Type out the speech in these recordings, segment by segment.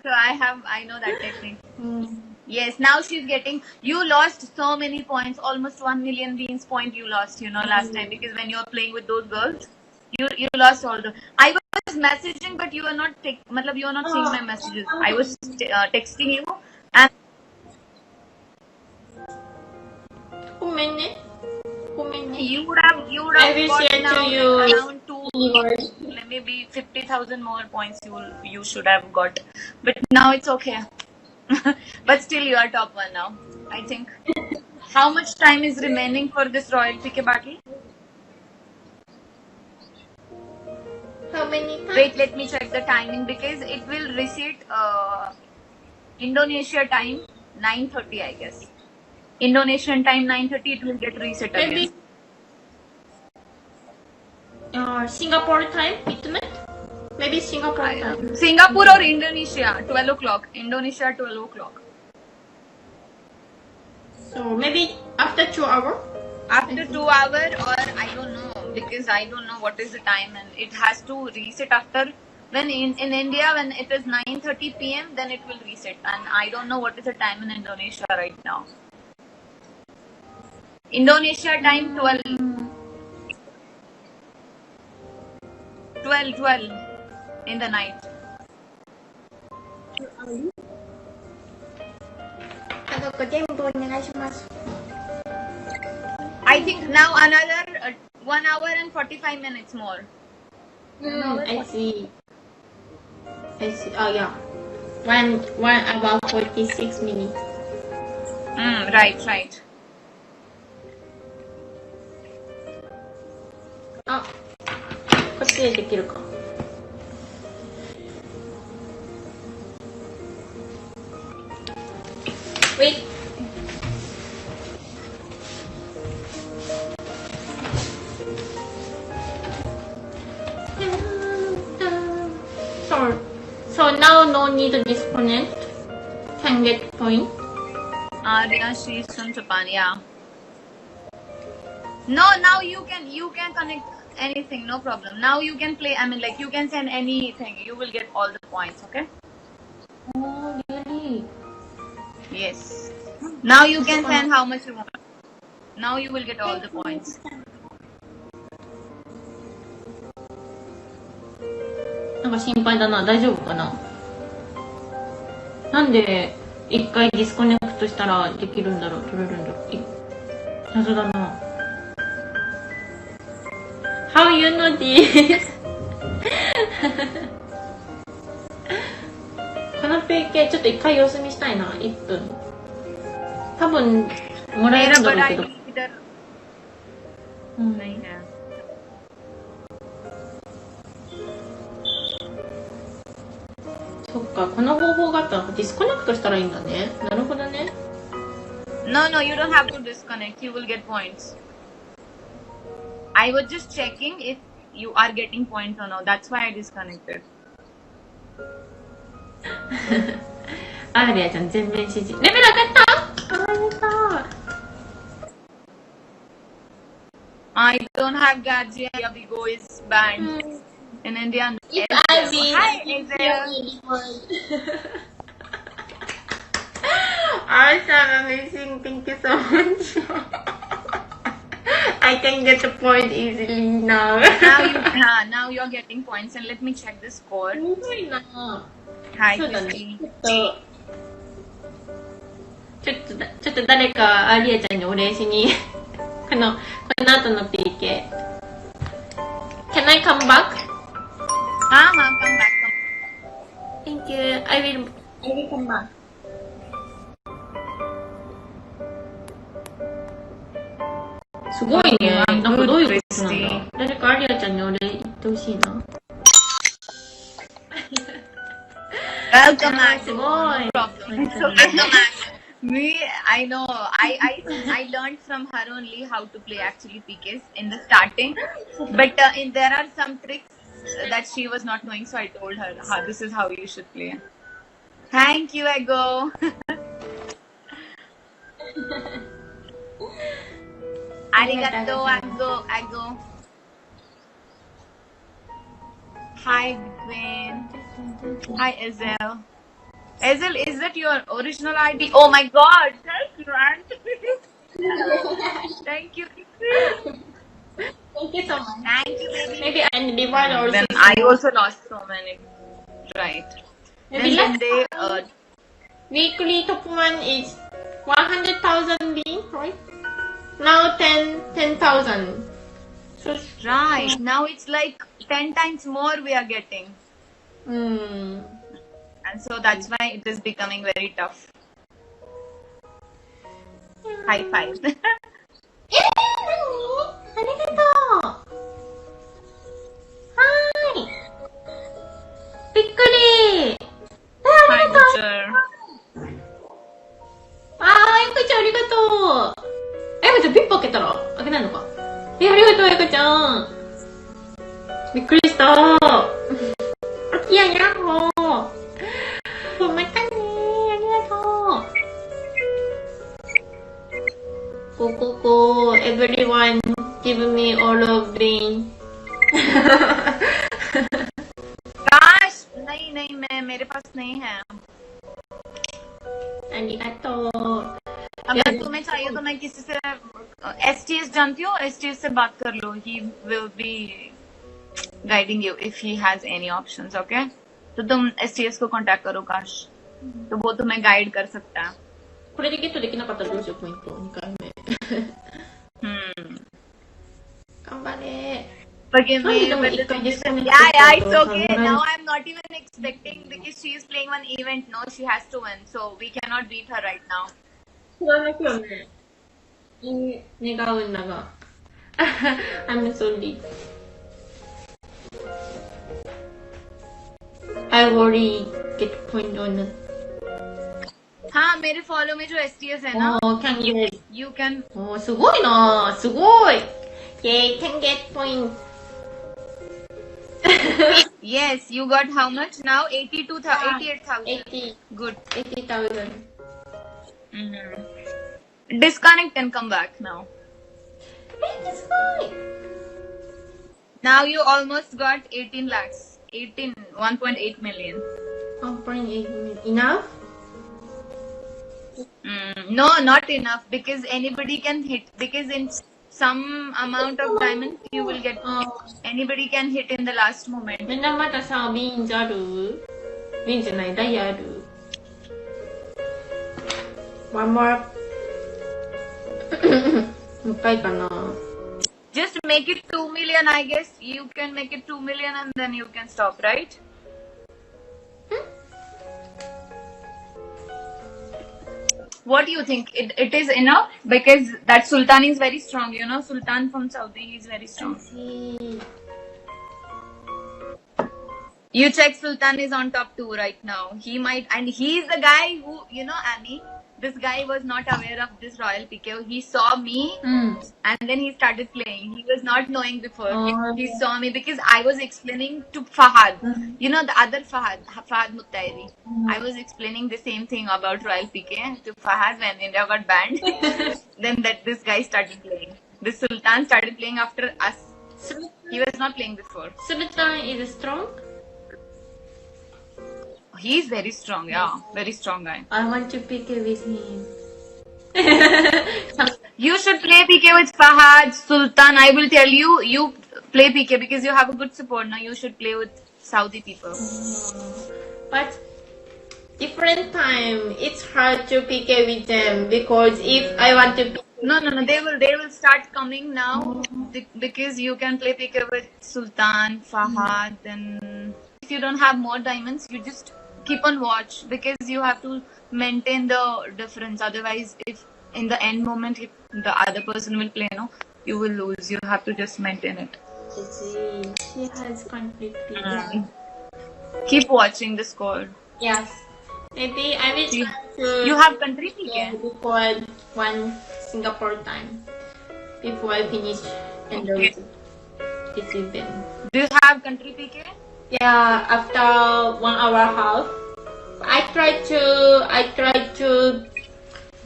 So I know that technique. Yes, now she's getting. You lost so many points, almost 1 million beans point you lost. Last time because when you were playing with those girls, you lost all the. I was messaging, but you were not. You were not seeing my messages. I was texting you, and ごめんね。ごめんね。 you would have I will got share now to you around keywords. maybe 50,000 more points you should have got, but now it's okay. But still, you are top one now. I think. How much time is remaining for this Royal PK battle? How many times? Wait, let me check the timing because it will reset Indonesia time 9:30, I guess. Indonesian time 9:30, it will get reset Maybe again. Singapore time, midnight? Maybe Singapore time. Singapore or Indonesia, 12 o'clock. Indonesia, 12 o'clock. So maybe after 2 hours? After 2 hours, or I don't know, because I don't know what is the time, and it has to reset after. When in India, when it is 9:30 p.m., then it will reset, and I don't know what is the time in Indonesia right now. Indonesia time 12 in the night. I think now another 1 hour and 45 minutes more. I see. Oh yeah. One about 46 minutes. Right. あ、こっちでできるか。Wait. So now no need to disconnect. Can get point. Arya, she's from Japan. Yeah. No, now you can connect anything. No problem. Now you can play. I mean, like you can send anything. You will get all the points. Okay. Oh really? Yes. Now you can send how much you want. Now you will get all the points. なんか心配だな。大丈夫かな。なんで一回ディスコネクトしたらできるんだろう、取れるんだろう。謎だな。How you know this? この PK ちょっと一回様子見したいな。1分。多分もらえるんだろうけど。そっか、この方法があったらディスコネクトしたらいいんだね。なるほどね。No, you don't have to disconnect. You will get points. I was just checking if you are getting points or no. That's why I disconnected. アーリアちゃん全面支持。レベル上がった？上がった。I don't have Gadget. Yabigo is banned in India. It's Ivy. Hi, Azel. Awesome, amazing. Thank you so much. I can get the point easily now. Now you're getting points, and let me check the score. すごいな。 Hi, そうだね。 Christy. ちょっと誰かアリアちゃんにお礼しにこの後の PK Can I come back? Come back. Thank you. I will come back. すごいね。なんかどういうことなんだ。誰かアリアちゃんにお礼言ってほしいな。Welcome back. すごい。 No problem. It's okay. Me, I know. I learned from her only how to play actually PKs in the starting, but there are some tricks that she was not knowing, so I told her, this is how you should play. Thank you, Ego. Arigato, Ego. Hi, Gwen. Hi, Ezel. Ezel, is that your original ID? Oh my god! Thank you, Auntie. Thank you. Thank you so much. Thank you, baby. Maybe and reward also Then I small. also lost so many. Right. Maybe Then last they time, weekly top one is 100,000 bean, right? Now 10,000. So, right now it's like 10 times more we are getting, hmm. and so that's why it is becoming very tough. High five. 何ありがとう。はーい。びっくり。あ Hi, りがとう。 Butcher. ゆかちゃんありがとう。ゆかちゃんピップ開けたら開けないのか。ありがとうゆかちゃん。びっくりした。いややっほー。またねー。ありがとう。Go, everyone give me all of green. काश नहीं मेरे पास नहीं है. arigato. अगर तुम्हें चाहिए तो मैं किसी से STS जानती हो, STS से बात कर लो. He will be guiding you if he has any options, okay? तो तुम STS को कांटेक्ट करो काश, तो वो तुम्हें गाइड कर सकता है. これでゲットできなかったらどうしようポイント2回目。頑張れ。 Forgive me. No, but it can the- disconnect yeah, it's the okay. phone. Now I'm not even expecting because she is playing one event. No, she has to win, so we cannot beat her right now. 知らなきゃね。願うんだが。I'm sorry. I worry get point on it. हाँ, मेरे follow में जो STS है ना, Oh, can you? you can. Oh, すごいな。すごい。Yay, can get point. Yes, you got how much now? 88,000. 80, Good. 80,000. Disconnect and come back now. Hey, すごい。 Now you almost got 18 lakhs. 1.8 million. 1.8 million. Enough? No, not enough because anybody can hit. Because in some amount of diamond you will get. Anybody can hit in the last moment. みんなまださ、ビーンズある？ビーンズない、ダイヤある？ One more. もう一回かな。 Just make it 2 million, I guess. You can make it 2 million and then you can stop, right? What do you think? It is enough? Because that Sultan is very strong, you know. Sultan from Saudi, he is very strong. You check, Sultan is on top 2 right now. He might, and he is the guy who, you know, Annie, this guy was not aware of this Royal PK. He saw me and then he started playing. He was not knowing before. He saw me because I was explaining to Fahad. You know, the other Fahad Muttairi. I was explaining the same thing about Royal PK to Fahad when India got banned. Then this guy started playing. This Sultan started playing after us. He was not playing before. Sultan is strong? He's very strong, yeah. Very strong guy. I want to PK with him. You should play PK with Fahad, Sultan. I will tell you, you play PK because you have a good support. Now you should play with Saudi people. But different time, it's hard to PK with them because if I want to PK... No. They will start coming now because you can play PK with Sultan, Fahad. Then if you don't have more diamonds, you just keep on watch because you have to maintain the difference. Otherwise, if in the end moment if the other person will play, no, you will lose. You have to just maintain it. She has conflict. Keep watching the score. Yes. Maybe I will try to... You have country PK? Before one Singapore time. Before I finish and this event. Do you have country PK? Yeah, after 1 hour half. I try to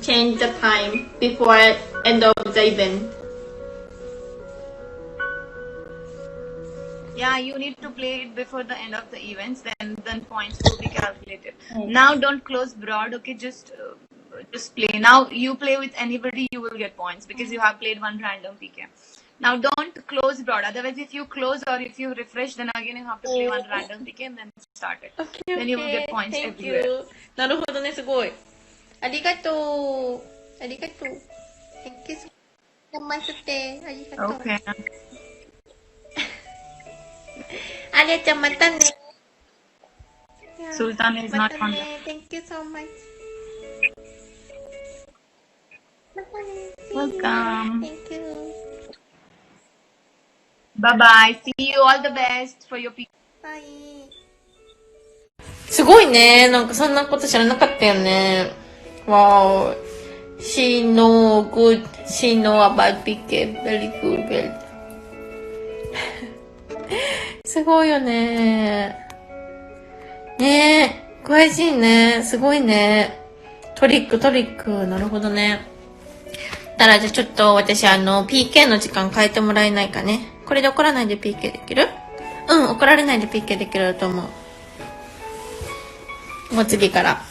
change the time before end of the event. Yeah, you need to play it before the end of the events. Then points will be calculated. Now don't close broad. Okay, just play. Now you play with anybody, you will get points because you have played one random PK. Now don't close broad. Otherwise, if you close or if you refresh, then again you have to play one random PK and then start it. Okay, Then you will get okay. points Thank everywhere. you. なるほどね、すごい。ありがとう。ありがとう。Thank you so much. ありがとう。 Okay. ありゃちゃん、またね。 Sultan is ま not た on. ね。Thank you so much. またね。Welcome. Thank you. Bye bye. See you. All the best for your PK. バイ。すごいね。なんかそんなこと知らなかったよね。Wow. She know good. She know about PK. Very good. Very. すごいよね。ねえ。詳しいね。すごいね。トリック。なるほどね。だからじゃあちょっと私PK の時間変えてもらえないかね。これで怒らないで PK できる？うん、怒られないで PK できると思う。もう次から。